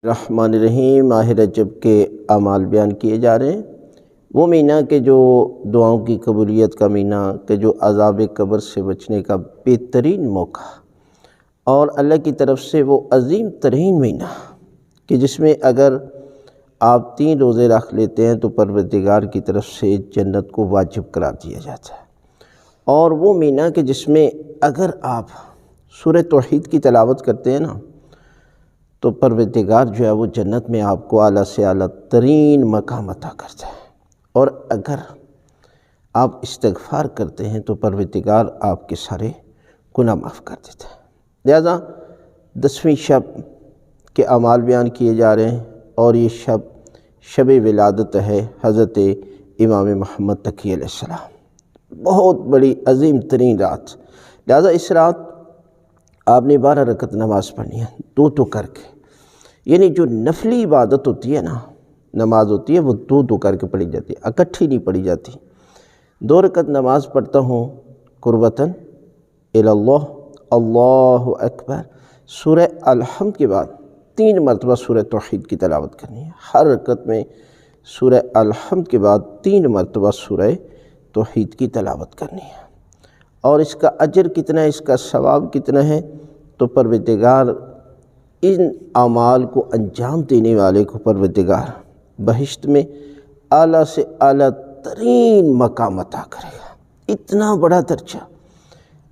الرحمن الرحیم ماہ رجب کے اعمال بیان کیے جا رہے ہیں۔ وہ مہینہ کہ جو دعاؤں کی قبولیت کا مہینہ، کہ جو عذاب قبر سے بچنے کا بہترین موقع اور اللہ کی طرف سے وہ عظیم ترین مہینہ کہ جس میں اگر آپ 3 روزے رکھ لیتے ہیں تو پروردگار کی طرف سے جنت کو واجب قرار دیا جاتا ہے۔ اور وہ مہینہ کہ جس میں اگر آپ سورہ توحید کی تلاوت کرتے ہیں نا تو پروردگار جو ہے وہ جنت میں آپ کو اعلیٰ سے اعلیٰ ترین مقام عطا کرتا ہے، اور اگر آپ استغفار کرتے ہیں تو پروردگار آپ کے سارے گناہ معاف کر دیتا ہے۔ لہذا 10ویں شب کے اعمال بیان کیے جا رہے ہیں، اور یہ شب ولادت ہے حضرت امام محمد تقی علیہ السلام، بہت بڑی عظیم ترین رات۔ لہذا اس رات آپ نے 12 رکعت نماز پڑھنی ہے، 2 کر کے، یعنی جو نفلی عبادت ہوتی ہے نا، نماز ہوتی ہے وہ 2 کر کے پڑھی جاتی ہے، اکٹھی نہیں پڑھی جاتی۔ 2 رکعت نماز پڑھتا ہوں قربتاً الی اللہ، اللہ اکبر۔ سورہ الحمد کے بعد 3 مرتبہ سورہ توحید کی تلاوت کرنی ہے۔ ہر رکعت میں سورہ الحمد کے بعد 3 مرتبہ سورہ توحید کی تلاوت کرنی ہے۔ اور اس کا اجر کتنا ہے، اس کا ثواب کتنا ہے، تو پروردگار ان اعمال کو انجام دینے والے کو پروردگار بہشت میں اعلیٰ سے اعلیٰ ترین مقام عطا کرے گا، اتنا بڑا درجہ۔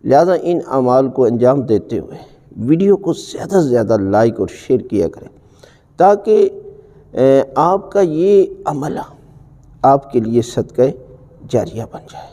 لہذا ان اعمال کو انجام دیتے ہوئے ویڈیو کو زیادہ سے زیادہ لائک اور شیئر کیا کریں، تاکہ آپ کا یہ عمل آپ کے لیے صدقہ جاریہ بن جائے۔